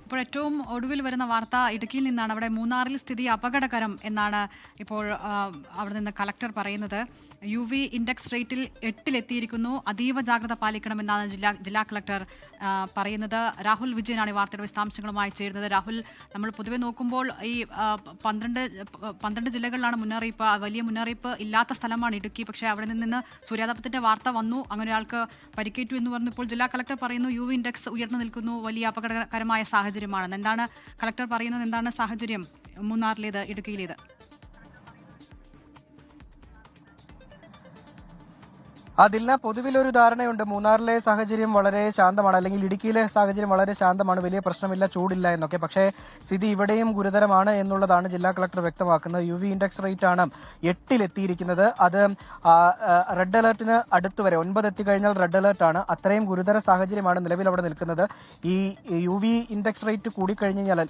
ഇപ്പോൾ ഏറ്റവും ഒടുവിൽ വരുന്ന വാർത്ത ഇടുക്കിയിൽ നിന്നാണ്. അവിടെ മൂന്നാറിൽ സ്ഥിതി അപകടകരം എന്നാണ് ഇപ്പോൾ അവിടെ നിന്ന് കളക്ടർ പറയുന്നത്. UV ഇൻഡെക്സ് റേറ്റിൽ 8-ലെത്തിയിരിക്കുന്നു. അതീവ ജാഗ്രത പാലിക്കണമെന്നാണ് ജില്ലാ കളക്ടർ പറയുന്നത്. രാഹുൽ വിജയനാണ് ഈ വാർത്തയുടെ വിശദാംശങ്ങളുമായി ചേരുന്നത്. രാഹുൽ, നമ്മൾ പൊതുവെ നോക്കുമ്പോൾ ഈ 12 ജില്ലകളിലാണ് മുന്നറിയിപ്പ്. വലിയ മുന്നറിയിപ്പ് ഇല്ലാത്ത സ്ഥലമാണ് ഇടുക്കി. പക്ഷേ അവിടെ നിന്ന് സൂര്യാതപത്തിന്റെ വാർത്ത വന്നു, അങ്ങനെ ഒരാൾക്ക് പരിക്കേറ്റു എന്ന് പറഞ്ഞു. ഇപ്പോൾ ജില്ലാ കളക്ടർ പറയുന്നു UV ഇൻഡെക്സ് ഉയർന്നു നിൽക്കുന്നു, വലിയ അപകടകരമായ സാഹചര്യമാണെന്ന്. എന്താണ് കളക്ടർ പറയുന്നത്? എന്താണ് സാഹചര്യം മൂന്നാറിലേത്, ഇടുക്കിയിലേത്? അതില്ല, പൊതുവിലൊരു ധാരണയുണ്ട്. മൂന്നാറിലെ സാഹചര്യം വളരെ ശാന്തമാണ്, അല്ലെങ്കിൽ ഇടുക്കിയിലെ സാഹചര്യം വളരെ ശാന്തമാണ്, വലിയ പ്രശ്നമില്ല, ചൂടില്ല എന്നൊക്കെ. പക്ഷേ സ്ഥിതി ഇവിടെയും ഗുരുതരമാണ് എന്നുള്ളതാണ് ജില്ലാ കളക്ടർ വ്യക്തമാക്കുന്നത്. UV ഇൻഡെക്സ് റേറ്റ് ആണ് 8-ലെത്തിയിരിക്കുന്നത്. അത് റെഡ് അലർട്ടിന് അടുത്ത് വരെ 9 എത്തിക്കഴിഞ്ഞാൽ റെഡ് അലർട്ടാണ്. അത്രയും ഗുരുതര സാഹചര്യമാണ് നിലവിൽ അവിടെ നിൽക്കുന്നത്. ഈ UV ഇൻഡെക്സ് റേറ്റ് കൂടിക്കഴിഞ്ഞാൽ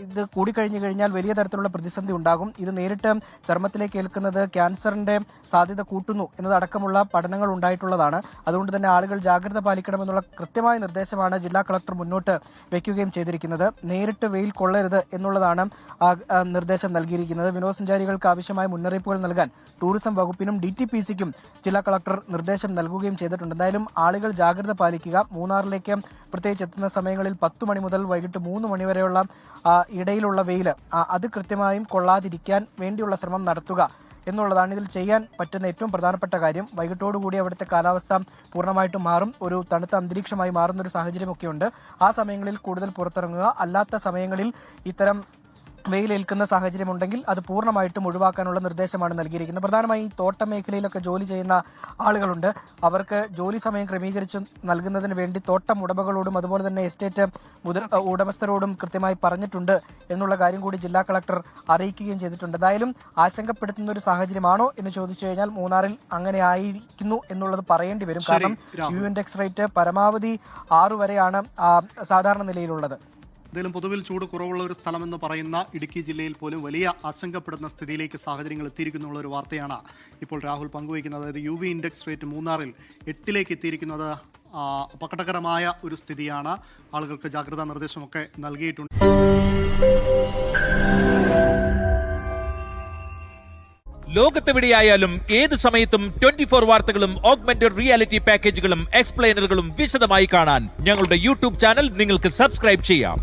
ഇത് കൂടിക്കഴിഞ്ഞു കഴിഞ്ഞാൽ വലിയ തരത്തിലുള്ള പ്രതിസന്ധി ഉണ്ടാകും. ഇത് നേരിട്ട് ചർമ്മത്തിലേക്ക് ഏൽക്കുന്നത് ക്യാൻസറിന്റെ സാധ്യത കൂട്ടുന്നു എന്നതടക്കമുള്ള പഠനങ്ങൾ ഉണ്ടായിട്ടുള്ളതാണ്. അതുകൊണ്ട് തന്നെ ആളുകൾ ജാഗ്രത പാലിക്കണമെന്നുള്ള കൃത്യമായ നിർദ്ദേശമാണ് ജില്ലാ കളക്ടർ മുന്നോട്ട് വയ്ക്കുകയും ചെയ്തിരിക്കുന്നത്. നേരിട്ട് വെയിൽ കൊള്ളരുത് എന്നുള്ളതാണ് നിർദ്ദേശം നൽകിയിരിക്കുന്നത്. വിനോദസഞ്ചാരികൾക്ക് ആവശ്യമായ മുന്നറിയിപ്പുകൾ നൽകാൻ ടൂറിസം വകുപ്പിനും DTPCക്കും ജില്ലാ കളക്ടർ നിർദ്ദേശം നൽകുകയും ചെയ്തിട്ടുണ്ട്. എന്തായാലും ആളുകൾ ജാഗ്രത പാലിക്കുക. മൂന്നാറിലേക്ക് പ്രത്യേകിച്ച് എത്തുന്ന സമയങ്ങളിൽ 10 മണി മുതൽ വൈകിട്ട് 3 മണി വരെയുള്ള ഇടയിലുള്ള വെയിൽ അത് കൃത്യമായും കൊള്ളാതിരിക്കാൻ വേണ്ടിയുള്ള ശ്രമം നടത്തുക എന്നുള്ളതാണ് ഇതിൽ ചെയ്യാൻ പറ്റുന്ന ഏറ്റവും പ്രധാനപ്പെട്ട കാര്യം. വൈകിട്ടോടുകൂടി അവിടുത്തെ കാലാവസ്ഥ പൂർണ്ണമായിട്ടും മാറും, ഒരു തണുത്ത അന്തരീക്ഷമായി മാറുന്ന ഒരു സാഹചര്യമൊക്കെയുണ്ട്. ആ സമയങ്ങളിൽ കൂടുതൽ പുറത്തിറങ്ങുക. അല്ലാത്ത സമയങ്ങളിൽ ഇത്തരം വെയിലേൽക്കുന്ന സാഹചര്യമുണ്ടെങ്കിൽ അത് പൂർണ്ണമായിട്ടും ഒഴിവാക്കാനുള്ള നിർദ്ദേശമാണ് നൽകിയിരിക്കുന്നത്. പ്രധാനമായി തോട്ട മേഖലയിലൊക്കെ ജോലി ചെയ്യുന്ന ആളുകളുണ്ട്. അവർക്ക് ജോലി സമയം ക്രമീകരിച്ച് നൽകുന്നതിന് വേണ്ടി തോട്ടം ഉടമകളോടും അതുപോലെ തന്നെ എസ്റ്റേറ്റ് ഉടമസ്ഥരോടും കൃത്യമായി പറഞ്ഞിട്ടുണ്ട് എന്നുള്ള കാര്യം കൂടി ജില്ലാ കളക്ടർ അറിയിക്കുകയും ചെയ്തിട്ടുണ്ട്. എന്തായാലും ആശങ്കപ്പെടുത്തുന്ന ഒരു സാഹചര്യമാണോ എന്ന് ചോദിച്ചു കഴിഞ്ഞാൽ മൂന്നാറിൽ അങ്ങനെ ആയിരിക്കുന്നു എന്നുള്ളത് പറയേണ്ടി വരും. കാരണം UV ഇൻഡെക്സ് റേറ്റ് പരമാവധി 6 വരെയാണ് സാധാരണ നിലയിലുള്ളത്. എന്തായാലും പൊതുവിൽ ചൂട് കുറവുള്ള ഒരു സ്ഥലമെന്ന് പറയുന്ന ഇടുക്കി ജില്ലയിൽ പോലും വലിയ ആശങ്കപ്പെടുന്ന സ്ഥിതിയിലേക്ക് സാഹചര്യങ്ങൾ എത്തിയിരിക്കുന്നുള്ള ഒരു വാർത്തയാണ് ഇപ്പോൾ രാഹുൽ പങ്കുവയ്ക്കുന്നത്. അതായത് UV ഇൻഡെക്സ് റേറ്റ് മൂന്നാറിൽ 8-ലേക്ക് എത്തിയിരിക്കുന്നത് അപകടകരമായ ഒരു സ്ഥിതിയാണ്. ആളുകൾക്ക് ജാഗ്രതാ നിർദ്ദേശമൊക്കെ നൽകിയിട്ടുണ്ട്. ലോകത്തെവിടെയായാലും ഏത് സമയത്തും 24 വാർത്തകളും ഓഗ്മെന്റഡ് റിയാലിറ്റി പാക്കേജുകളും എക്സ്പ്ലെയിനറുകളും വിശദമായി കാണാൻ ഞങ്ങളുടെ YouTube ചാനൽ നിങ്ങൾക്ക് സബ്സ്ക്രൈബ് ചെയ്യാം.